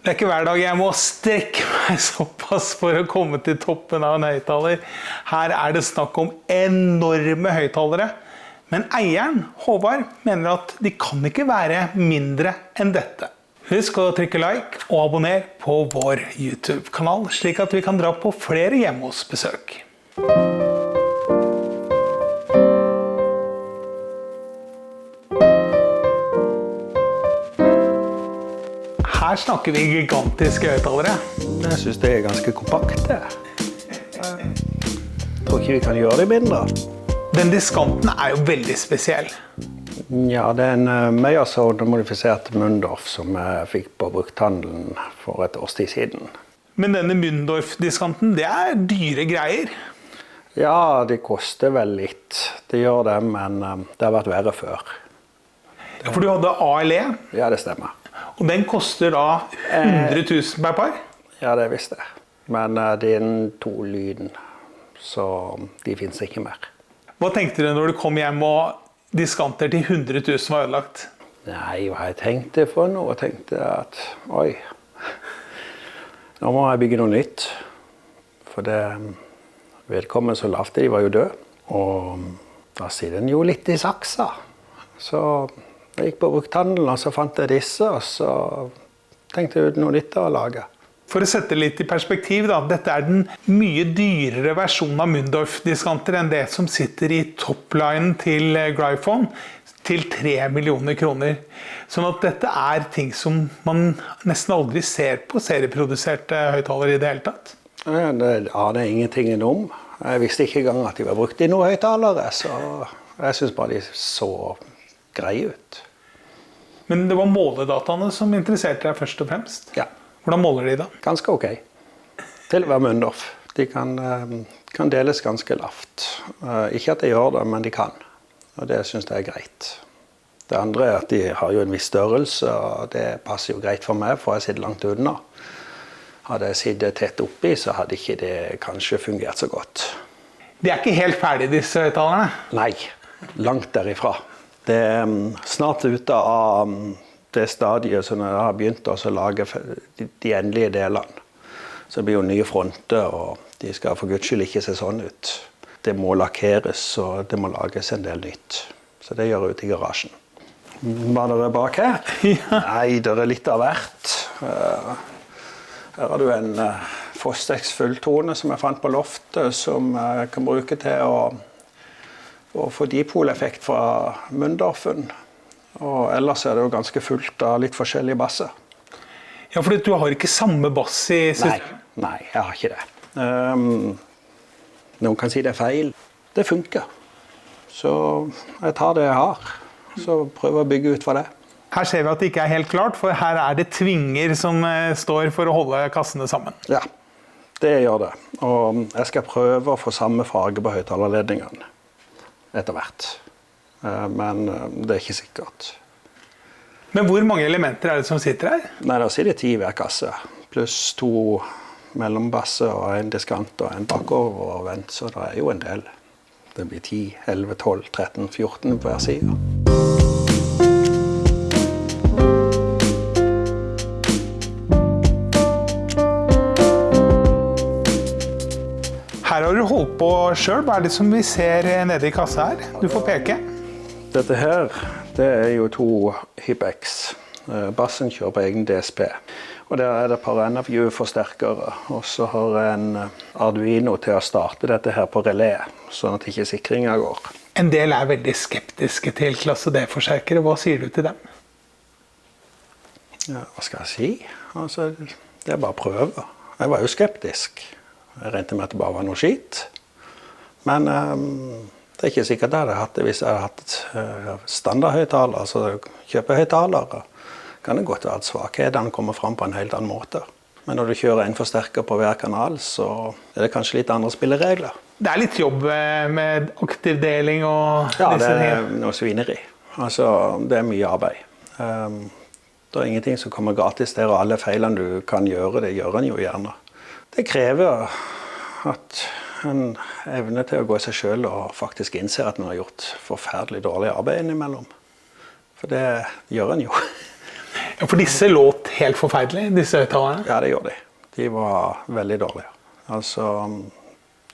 Det er ikke hver dag jeg må strekke meg såpass for å komme til toppen av en høyttaler. Her er det snakk om enorme høyttalere. Men eieren, Håvard, mener at de kan ikke være mindre enn dette. Husk å trykke like og abonner på vår YouTube-kanal, slik at vi kan dra på flere hjemme hos besøk. Her snakker vi gigantiske høyttalere. Jeg synes det er ganske kompakte. Jeg tror ikke vi kan gjøre det mindre. Den diskanten er jo veldig spesiell. Ja, det er en Meyersohn-modifisert Mundorf som jeg fikk på brukthandelen for et års tid siden. Men denne Mundorf-diskanten, det er dyre greier. Ja, det koster vel litt. Det gjør det, men det har vært verre før. Ja, for du hadde ALE? Ja, det stemmer. Og den koster da 100 000 per par? Ja, det visste jeg. Men det er en 2-lyden, så de finnes ikke mer. Hva tenkte du når du kom hjem og diskanter til 100 000 var ødelagt? Nei, hva jeg tenkte for noe? Jeg tenkte at, oi, nå må jeg bygge noe nytt. For det vedkommende så lavt, de var jo død. Og da sitter den jo litt i saksa. Så jeg gikk på brukthandelen, og så fant jeg disse, og så tenkte jeg ut noe nytt å lage. For å sette litt i perspektiv, da, dette er den mye dyrere versjonen av Mundorf-diskanter enn det som sitter i topplinen til Gryphon, til 3 millioner kroner. Sånn at dette er ting som man nesten aldri ser på serieproduserte høyttalere i det hele tatt. Ja, det aner jeg ingenting om. Jeg visste ikke engang at de var brukt i noen høyttalere, så jeg synes bare de så greie ut. Men det var måledataene som interesserte deg først og fremst? Ja. Hvordan måler de da? Ganske ok. Til å være Mundorf. De kan deles ganske lavt. Ikke at de gjør det, men de kan. Og det synes jeg er greit. Det andre er at de har jo en viss størrelse, og det passer jo greit for meg, for jeg sitter langt unna. Hadde jeg sittet tett oppi, så hadde ikke det kanskje fungert så godt. De er ikke helt ferdige, disse høyttalerne? Nei, langt derifra. Det er snart ute av det stadiet som jeg har begynt å lage de endelige delene. Så det blir jo nye fronter, og de skal for Guds skyld ikke se sånn ut. Det må lakkeres, og det må lages en del nytt. Så det gjør jeg ute i garasjen. Hva er det bak her? Ja. Nei, det er litt av hvert. Her har du en Fostex fulltone som jeg fant på loftet, som jeg kan bruke til å få dipoleffekt fra Mundorfen. Og ellers er det jo ganske fullt av litt forskjellige basser. Ja, for du har ikke samme bass i systemet? Nei, jeg har ikke det. Noen kan si det er feil. Det funker. Så jeg tar det jeg har, så prøver å bygge ut fra det. Her ser vi at det ikke er helt klart, for her er det tvinger som står for å holde kassene sammen. Ja, det gjør det. Og jeg skal prøve å få samme farge på høyttalerledningene etter hvert. Men det er ikke sikkert. Men hvor mange elementer er det som sitter her? Nei, da sier det 10 hver kasse. Pluss 2 mellombasser og en diskant og en bakover og vent, så det er jo en del. Det blir 10, 11, 12, 13, 14 på hver side. Her har du holdt på selv. Hva er det som vi ser nede i kassa her? Du får peke. Dette her, det er jo 2 Hypex. Bassen kjører på egen DSP. Og der er det et par NFU-forsterkere. Og så har jeg en Arduino til å starte dette her på relé, sånn at ikke sikringen går. En del er veldig skeptiske til klasse D-forsterkere. Hva sier du til dem? Ja, hva skal jeg si? Altså, det er bare å prøve. Jeg var jo skeptisk. Jeg regnet med at det bare var noe skitt. Men det er ikke sikkert jeg hadde hatt det hvis jeg hadde hatt standardhøyttaler, altså kjøpehøyttalere. Kan det godt være at svakhetene kommer fram på en helt annen måte. Men når du kjører en forsterker på hver kanal, så er det kanskje litt andre spilleregler. Det er litt jobb med aktiv deling og ja, disse tingene? Ja, det er noe svineri. Altså, det er mye arbeid. Det er ingenting som kommer gratis der, og alle feilene du kan gjøre, det gjør en jo gjerne. Det krever at en evne til å gå i seg selv og faktisk innse at en har gjort forferdelig dårlig arbeid innimellom. For det gjør en jo. Ja, for disse lå helt forferdelig, disse høyttalerne? Ja, det gjorde de. De var veldig dårlige. Altså,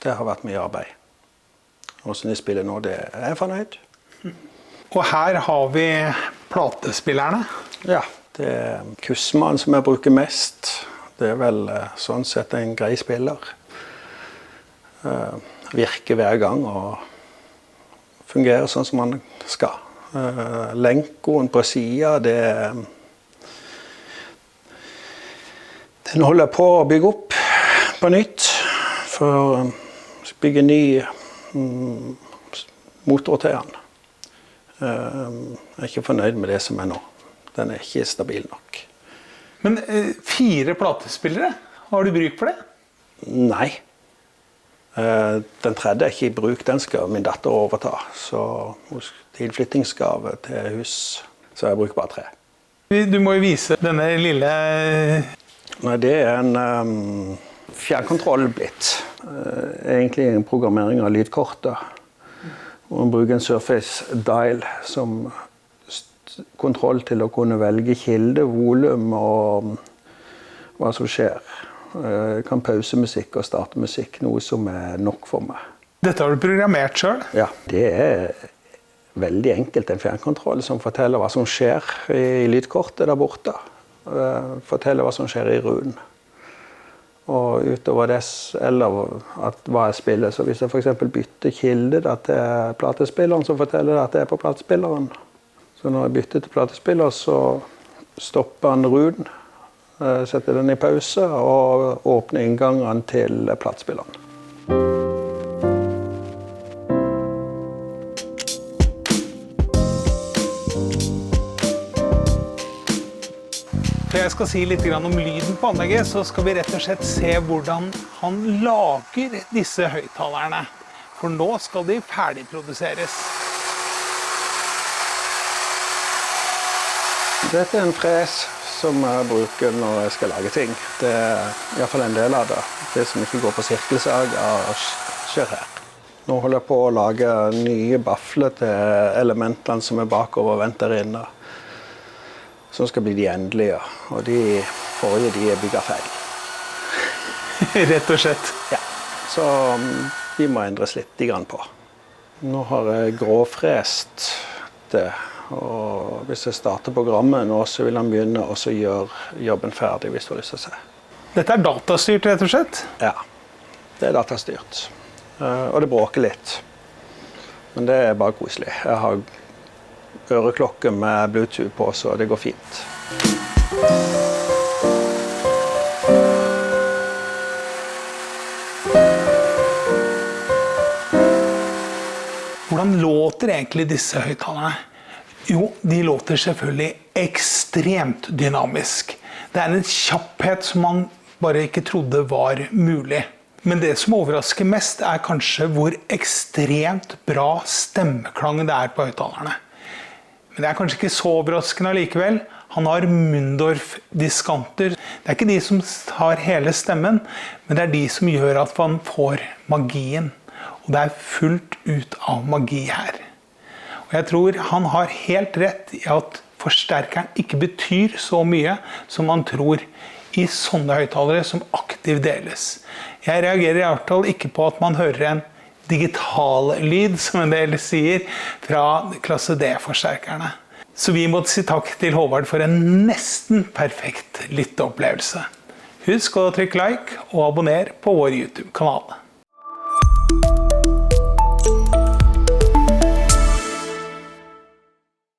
det har vært mye arbeid. Hvordan de spiller nå, det er jeg fornøyd. Og her har vi platespillerne. Ja, det er Kussmann som jeg bruker mest. Det er vel sånn sett en grei spiller. Virker hver gang og fungerer sånn som man skal. Lenkoen på siden, den holder jeg på å bygge opp på nytt. For å bygge ny motor til den. Jeg er ikke fornøyd med det som er nå. Den er ikke stabil nok. Men 4 platespillere, har du bruk for det? Nei. Den tredje er ikke i bruk, den skal min datter overta. Så tilflyttingsgave til hus, så jeg bruker bare 3. Du må jo vise denne lille... Nei, det er en fjernkontroll blitt. Egentlig en programmering av lydkortet. Og man bruker en Surface Dial som kontroll til å kunne velge kilde, volum og hva som skjer. Jeg kan pause musikk og starte musikk, noe som er nok for meg. Dette har du programmert selv? Ja, det er veldig enkelt en fjernkontroll som forteller hva som skjer i lydkortet der borte. Forteller hva som skjer i runen. Og utover det, eller hva jeg spiller. Så hvis jeg for eksempel bytter kilde til platespilleren, så forteller det at det er på platespilleren. Så når jeg bytter til platespiller, så stopper han runen, setter den i pause og åpner inngangene til platespilleren. For jeg skal si litt om lyden på anlegget, så skal vi rett og slett se hvordan han lager disse høyttalerne. For nå skal de ferdigproduseres. Dette er en fres som jeg bruker når jeg skal lage ting. Det er i hvert fall en del av det. Det som ikke går på sirkelsag skjer her. Nå holder jeg på å lage nye baffler til elementene som er bakovervendt der inne. Som skal bli de endelige, og de forrige de er bygget feil. Rett og slett. Ja, så de må endres litt på. Nå har jeg gråfrest det, og hvis jeg starter programmet nå, så vil han begynne å gjøre jobben ferdig, hvis du har lyst til å se. Dette er datastyrt, rett og slett? Ja, det er datastyrt. Og det bråker litt. Men det er bare koselig. Jeg har øreklokke med Bluetooth på, så det går fint. Hvordan låter egentlig disse høyttalerne? Jo, de låter selvfølgelig ekstremt dynamisk. Det er en kjapphet som man bare ikke trodde var mulig. Men det som overrasker mest er kanskje hvor ekstremt bra stemmeklang det er på høyttalerne. Men det er kanskje ikke så overraskende likevel. Han har Mundorf-diskanter. Det er ikke de som tar hele stemmen, men det er de som gjør at man får magien. Og det er fullt ut av magi her. Og jeg tror han har helt rett i at forsterkeren ikke betyr så mye som man tror i sånne høyttalere som aktivt deles. Jeg reagerer i hvert fall ikke på at man hører en digital lyd, som en del sier, fra klasse D-forsterkerne. Så vi må si takk til Håvard for en nesten perfekt lytteopplevelse. Husk å trykke like og abonner på vår YouTube-kanal.